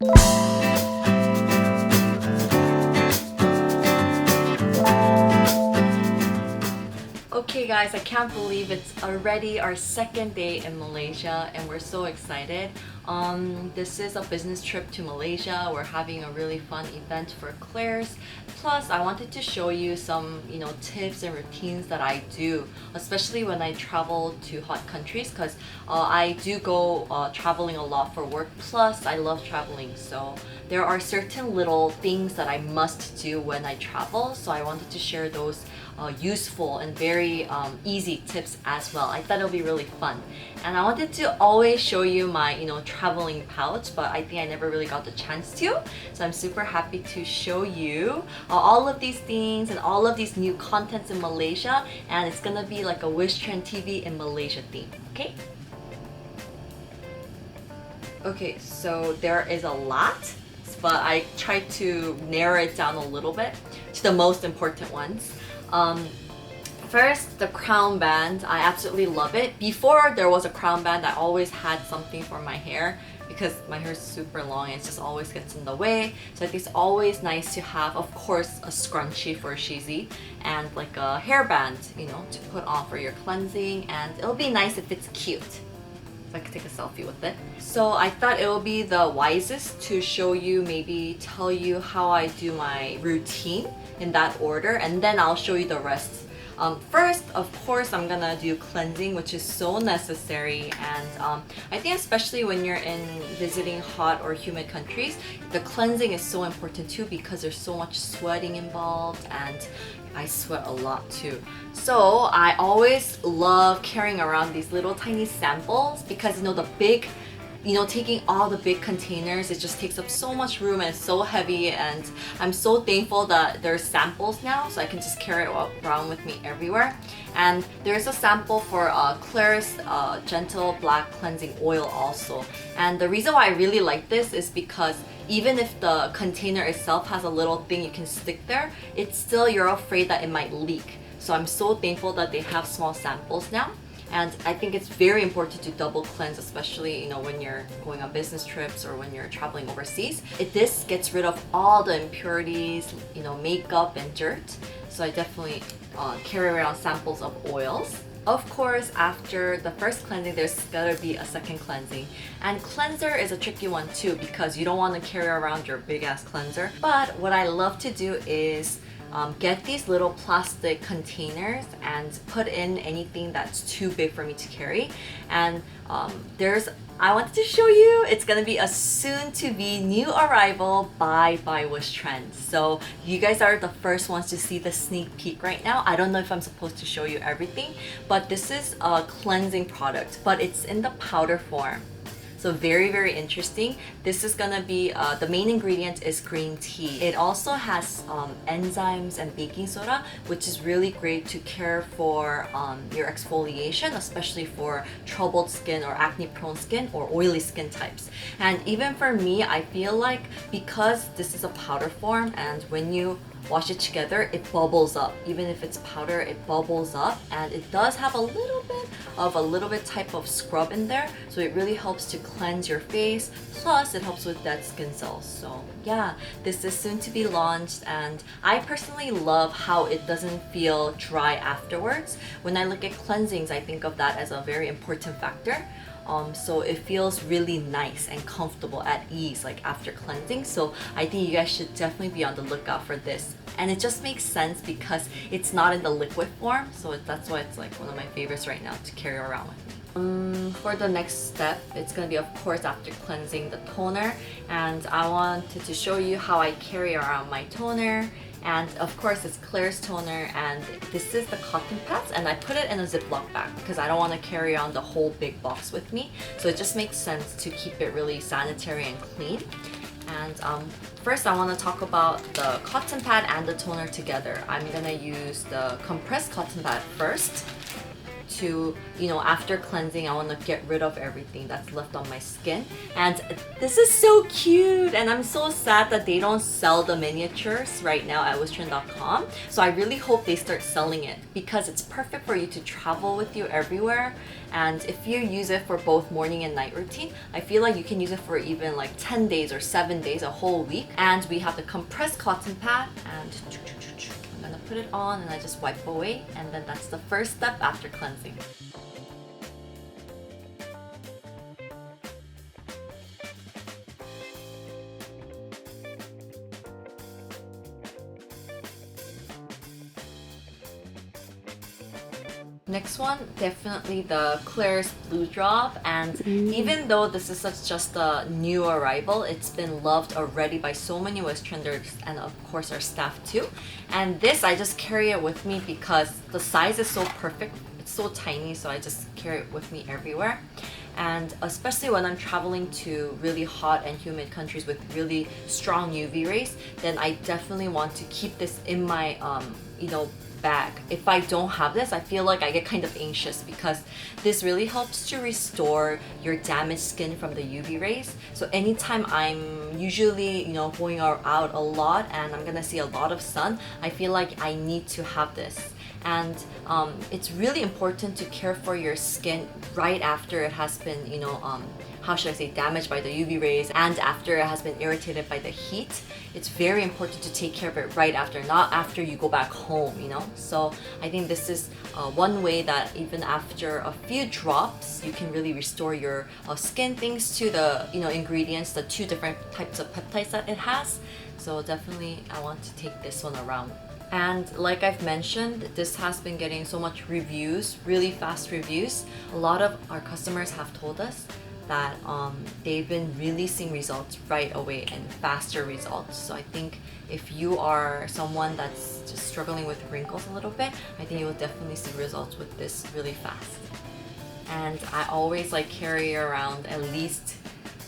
Okay guys, I can't believe it's already our second day in Malaysia and we're so excited. This is a business trip to Malaysia. We're having a really fun event for KLAIRS. Plus, I wanted to show you some, tips and routines that I do, especially when I travel to hot countries, because I do go traveling a lot for work. Plus, I love traveling, so there are certain little things that I must do when I travel. So I wanted to share those useful and very easy tips as well. I thought it'll be really fun, and I wanted to always show you my traveling pouch, but I think I never really got the chance to. So I'm super happy to show you all of these things and all of these new contents in Malaysia, and it's gonna be like a WishtrendTV in Malaysia theme. Okay, so there is a lot, but I tried to narrow it down a little bit to the most important ones. First, the crown band. I absolutely love it. Before there was a crown band, I always had something for my hair because my hair is super long and it just always gets in the way. So I think it's always nice to have, of course, a scrunchie for Shizi and like a hairband, to put on for your cleansing, and it'll be nice if it's cute. So I could take a selfie with it. So I thought it would be the wisest to show you, maybe tell you how I do my routine in that order, and then I'll show you the rest. First, of course, I'm gonna do cleansing, which is so necessary, and I think especially when you're in visiting hot or humid countries, the cleansing is so important too because there's so much sweating involved, and I sweat a lot too. So I always love carrying around these little tiny samples because the big, taking all the big containers, it just takes up so much room and it's so heavy, and I'm so thankful that there's samples now so I can just carry it around with me everywhere. And there's a sample for KLAIRS Gentle Black Cleansing Oil also. And the reason why I really like this is because even if the container itself has a little thing you can stick there, it's still, you're afraid that it might leak. So I'm so thankful that they have small samples now. And I think it's very important to double cleanse, especially when you're going on business trips or when you're traveling overseas. This gets rid of all the impurities, makeup and dirt. So I definitely carry around samples of oils. Of course, after the first cleansing, there's gotta be a second cleansing. And cleanser is a tricky one too because you don't want to carry around your big ass cleanser. But what I love to do is get these little plastic containers and put in anything that's too big for me to carry. And I wanted to show you, it's gonna be a soon-to-be new arrival by WishTrend. So you guys are the first ones to see the sneak peek right now. I don't know if I'm supposed to show you everything, but this is a cleansing product, but it's in the powder form. So very, very interesting. This is gonna be, the main ingredient is green tea. It also has enzymes and baking soda, which is really great to care for your exfoliation, especially for troubled skin or acne prone skin or oily skin types. And even for me, I feel like because this is a powder form and when you wash it together, it bubbles up. Even if it's powder, it bubbles up, and it does have a little bit type of scrub in there, so it really helps to cleanse your face, plus it helps with dead skin cells. So yeah, this is soon to be launched, and I personally love how it doesn't feel dry afterwards. When I look at cleansings, I think of that as a very important factor. So it feels really nice and comfortable, at ease, like after cleansing. So I think you guys should definitely be on the lookout for this. And it just makes sense because it's not in the liquid form, so that's why it's like one of my favorites right now to carry around with me. For the next step, it's gonna be, of course, after cleansing, the toner. And I wanted to show you how I carry around my toner. And of course, it's KLAIRS toner, and this is the cotton pads, and I put it in a Ziploc bag because I don't want to carry on the whole big box with me. So it just makes sense to keep it really sanitary and clean. And first, I want to talk about the cotton pad and the toner together. I'm gonna use the compressed cotton pad first to, you know, after cleansing, I want to get rid of everything that's left on my skin. And this is so cute, and I'm so sad that they don't sell the miniatures right now at wishtrend.com. So I really hope they start selling it, because it's perfect for you to travel with you everywhere. And if you use it for both morning and night routine, I feel like you can use it for even like 10 days or 7 days, a whole week. And we have the compressed cotton pad, and I'm gonna put it on and I just wipe away, and then that's the first step after cleansing. Next one, definitely the KLAIRS Blue Drop, and even though this is just a new arrival, it's been loved already by so many Wishtrenders and of course our staff too. And this, I just carry it with me because the size is so perfect. It's so tiny, so I just carry it with me everywhere. And especially when I'm traveling to really hot and humid countries with really strong UV rays, then I definitely want to keep this in my bag. If I don't have this, I feel like I get kind of anxious, because this really helps to restore your damaged skin from the UV rays. So anytime I'm usually, going out a lot and I'm gonna see a lot of sun, I feel like I need to have this. And it's really important to care for your skin right after it has been, how should I say, damaged by the UV rays, and after it has been irritated by the heat. It's very important to take care of it right after, not after you go back home, So I think this is one way that even after a few drops, you can really restore your skin thanks to the ingredients, the 2 different types of peptides that it has. So definitely I want to take this one around. And like I've mentioned, this has been getting so much reviews, really fast reviews. A lot of our customers have told us that they've been really seeing results right away and faster results. So I think if you are someone that's just struggling with wrinkles a little bit, I think you will definitely see results with this really fast. And I always carry around at least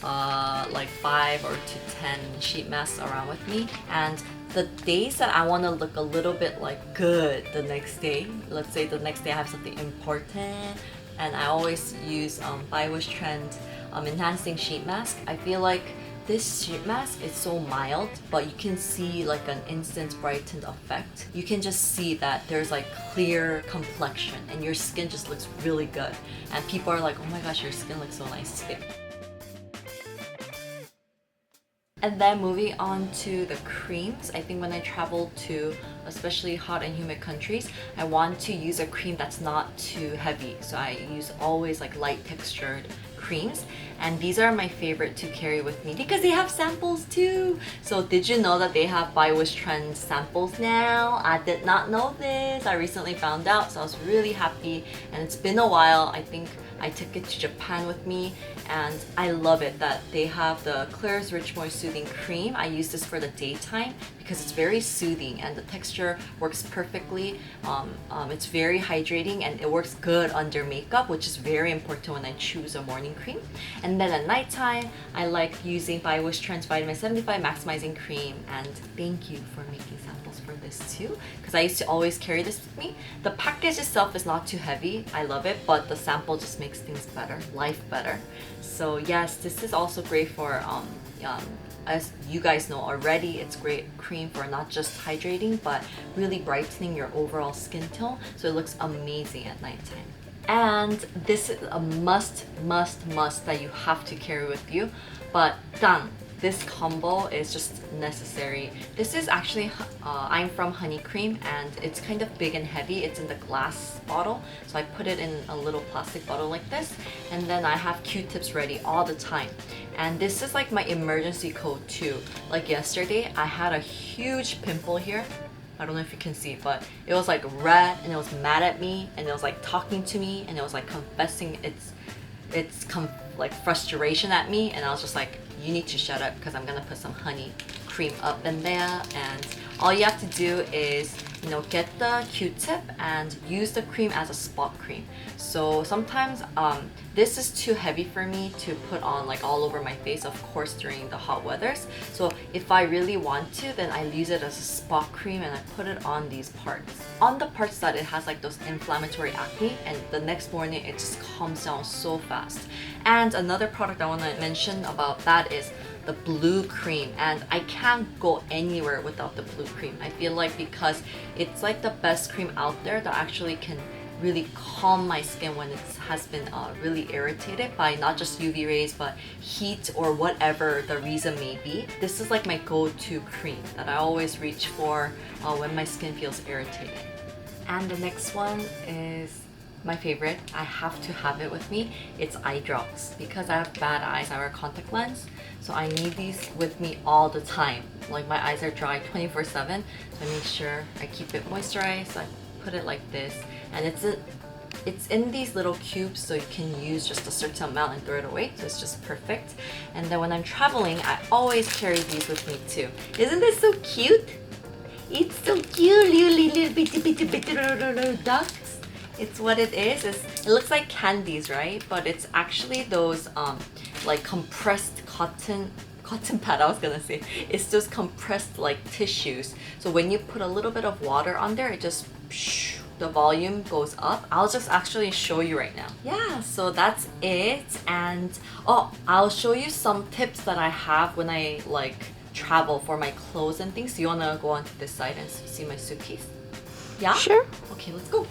5 or to 10 sheet masks around with me. And the days that I want to look a little bit good the next day, let's say the next day I have something important, and I always use by WishTrend enhancing sheet mask. I feel like this sheet mask is so mild, but you can see an instant brightened effect. You can just see that there's clear complexion and your skin just looks really good. And people are like, oh my gosh, your skin looks so nice today. And then moving on to the creams, I think when I travel to especially hot and humid countries, I want to use a cream that's not too heavy. So I use always light textured creams, and these are my favorite to carry with me because they have samples too. So did you know that they have by WishTrend samples now? I did not know this. I recently found out, so I was really happy, and it's been a while. I think I took it to Japan with me, and I love it that they have the KLAIRS Rich Moist Soothing Cream. I use this for the daytime because it's very soothing and the texture works perfectly. It's very hydrating and it works good under makeup, which is very important when I choose a morning cream. And then at nighttime, I like using by WishTrend's Vitamin 75 Maximizing Cream, and thank you for making samples for this too, because I used to always carry this with me. The package itself is not too heavy, I love it, but the sample just makes things better, life better. So yes, this is also great for as you guys know already, it's great cream for not just hydrating but really brightening your overall skin tone, so it looks amazing at nighttime. And this is a must that you have to carry with you, but this combo is just necessary. This is actually I'm from Honey Cream, and it's kind of big and heavy. It's in the glass bottle, so I put it in a little plastic bottle like this, and then I have Q-tips ready all the time. And this is my emergency code too. Yesterday, I had a huge pimple here. I don't know if you can see, but it was red, and it was mad at me, and it was talking to me, and it was confessing its frustration at me, and I was just you need to shut up because I'm gonna put some honey cream up in there. And all you have to do is get the Q-tip and use the cream as a spot cream. So sometimes this is too heavy for me to put on like all over my face, of course, during the hot weathers. So if I really want to, then I use it as a spot cream and I put it on these parts. On the parts that it has like those inflammatory acne, and the next morning it just calms down so fast. And another product I want to mention about that is the blue cream, and I can't go anywhere without the blue cream. I feel like because it's like the best cream out there that actually can really calm my skin when it has been really irritated by not just UV rays but heat or whatever the reason may be. This is like my go-to cream that I always reach for when my skin feels irritated. And the next one is my favorite. I have to have it with me. It's eye drops. Because I have bad eyes, I wear contact lens, so I need these with me all the time. Like my eyes are dry 24/7, so I make sure I keep it moisturized. So I put it like this, and it's in these little cubes, so you can use just a certain amount and throw it away, so it's just perfect. And then when I'm traveling, I always carry these with me too. Isn't this so cute? It's so cute, little bitty ducks. It's what it is. It looks like candies, right? But it's actually those like compressed cotton pad, I was gonna say. It's those compressed like tissues. So when you put a little bit of water on there, it just the volume goes up. I'll just actually show you right now. Yeah, so that's it. And I'll show you some tips that I have when I like travel for my clothes and things. Do you wanna go onto this side and see my suitcase? Yeah? Sure. Okay, let's go.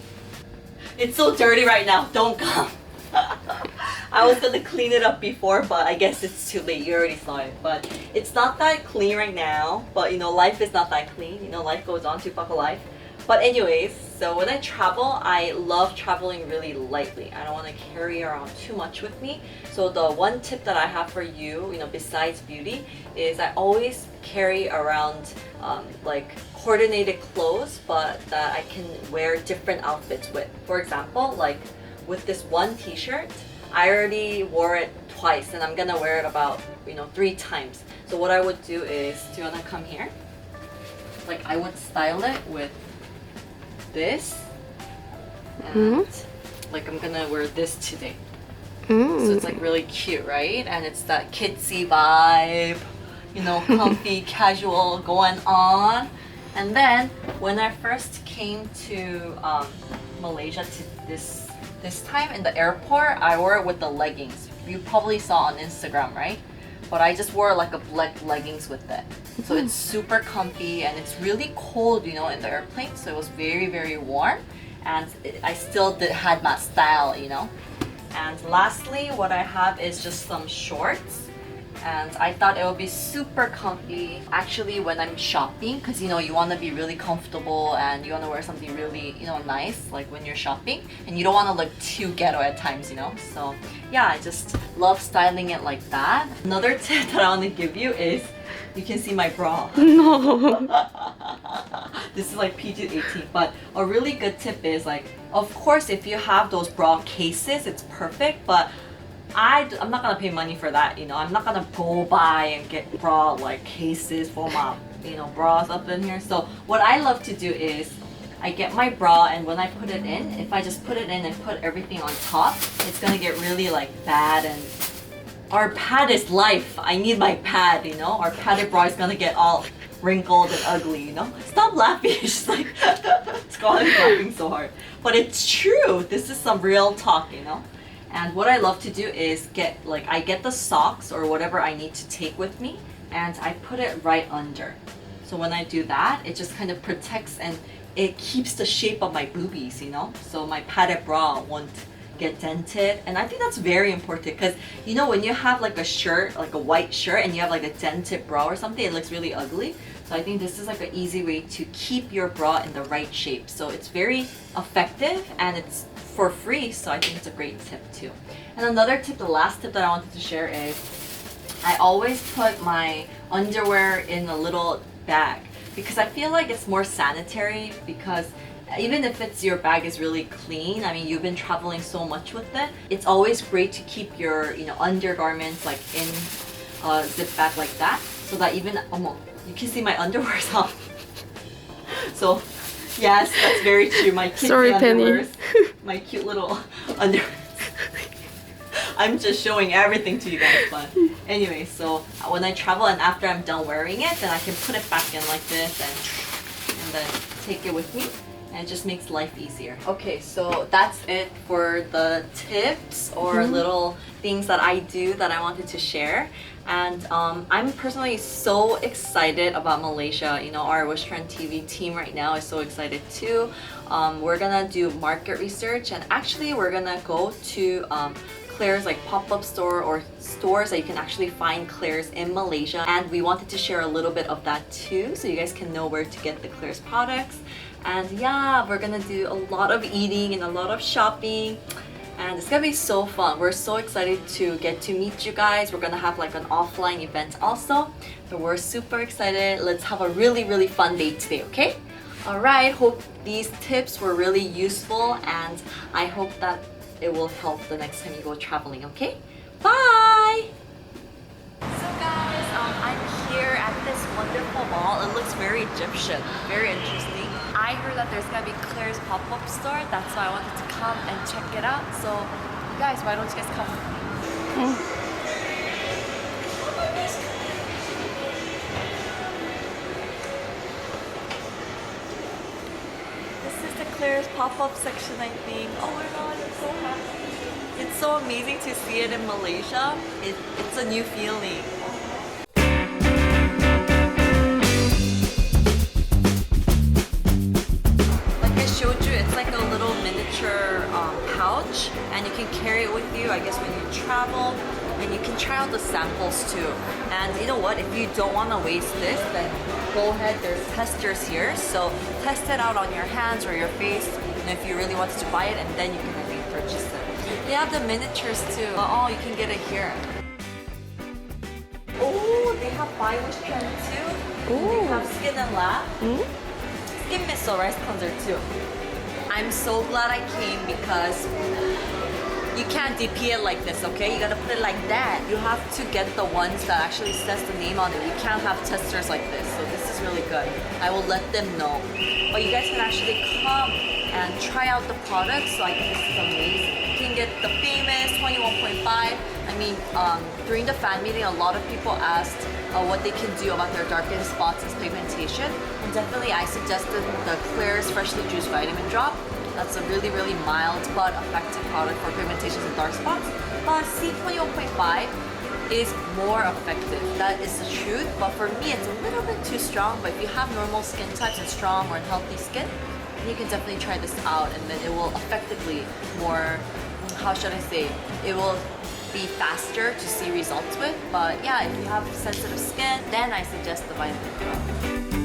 It's so dirty right now, don't come. I was gonna clean it up before, but I guess it's too late. You already saw it. But it's not that clean right now. But life is not that clean. Life goes on, to life. But anyways, so when I travel, I love traveling really lightly. I don't want to carry around too much with me. So the one tip that I have for you, besides beauty, is I always carry around like coordinated clothes, but that I can wear different outfits with. For example, like with this one t-shirt, I already wore it twice and I'm gonna wear it about 3 times. So what I would do is, do you wanna come here? Like I would style it with this, and like I'm gonna wear this today. So it's like really cute, right? And it's that kidsy vibe, comfy, casual going on. And then when I first came to Malaysia to this time in the airport, I wore it with the leggings. You probably saw on Instagram, right? But I just wore like a black leggings with it. So it's super comfy and it's really cold, in the airplane. So it was very, very warm, and I still had my style, And lastly, what I have is just some shorts. And I thought it would be super comfy actually when I'm shopping, because you want to be really comfortable and you want to wear something really nice like when you're shopping, and you don't want to look too ghetto at times, So yeah, I just love styling it like that. Another tip that I want to give you is, you can see my bra. No. This is like PG-18, but a really good tip is like, of course if you have those bra cases, it's perfect, but I'm not gonna pay money for that, I'm not gonna go buy and get bra like cases for my bras up in here. So what I love to do is I get my bra, and when I put it in, if I just put it in and put everything on top, it's gonna get really like bad, and our pad is life. I need my pad, our padded bra is gonna get all wrinkled and ugly, Stop laughing. It's just like Scarlett's laughing so hard, but it's true. This is some real talk, And what I love to do is I get the socks or whatever I need to take with me, and I put it right under. So when I do that, it just kind of protects and it keeps the shape of my boobies, So my padded bra won't get dented. And I think that's very important, because when you have like a shirt, like a white shirt, and you have like a dented bra or something, it looks really ugly. So I think this is like an easy way to keep your bra in the right shape. So it's very effective and it's for free, so I think it's a great tip too. And another tip, the last tip that I wanted to share is, I always put my underwear in a little bag, because I feel like it's more sanitary, because even if your bag is really clean, I mean, you've been traveling so much with it, it's always great to keep your undergarments like in a zip bag like that, so that even, you can see my underwear's on. So Yes, that's very true. My cute Sorry, Penny. underwears. My cute little underwears. I'm just showing everything to you guys, but anyway, so when I travel and after I'm done wearing it, then I can put it back in like this and then take it with me. And it just makes life easier. Okay, so that's it for the tips or little things that I do that I wanted to share. And I'm personally so excited about Malaysia. You know, our WishtrendTV team right now is so excited too. We're gonna do market research and actually we're gonna go to KLAIRS like pop-up store or stores that you can actually find KLAIRS in Malaysia, and we wanted to share a little bit of that too so you guys can know where to get the KLAIRS products. And yeah, we're gonna do a lot of eating and a lot of shopping, and it's gonna be so fun. We're so excited to get to meet you guys. We're gonna have like an offline event also, so we're super excited. Let's have a really fun day today, okay? Alright, hope these tips were really useful and I hope that it will help the next time you go traveling, okay? Bye! So guys, I'm here at this wonderful mall. It looks very Egyptian, very interesting. I heard that there's gonna be KLAIRS pop-up store. That's why I wanted to come and check it out. So, you guys, why don't you guys come with me? This is the KLAIRS pop-up section, I think. Oh my god, I'm so happy. It's so amazing to see it in Malaysia. It's a new feeling. It's like a little miniature pouch and you can carry it with you, I guess, when you travel, and you can try out the samples too. And you know what, if you don't want to waste this, then go ahead, there's testers here, so test it out on your hands or your face, and if you really wanted to buy it, and then you can I think purchase it. They have the miniatures too. Oh, you can get it here. Oh, they have BY WISHTREND too. Ooh. They have Skin and Lab. Skin Mist rice cleanser too. I'm so glad I came because you can't DP it like this, okay? You gotta put it like that. You have to get the ones that actually says the name on it. You can't have testers like this, so this is really good. I will let them know. But you guys can actually come and try out the products, so I think this is amazing. You can get the famous 21.5. I mean, during the fan meeting, a lot of people asked what they can do about their darkened spots and pigmentation. And definitely I suggested the KLAIRS Freshly Juiced Vitamin Drop. That's a really mild but effective product for pigmentations and dark spots. But C21.5 is more effective. That is the truth. But for me, it's a little bit too strong. But if you have normal skin types and strong or healthy skin, then you can definitely try this out, and then it will effectively more, how should I say, it will be faster to see results with. But yeah, if you have sensitive skin, then I suggest the vitamin drop.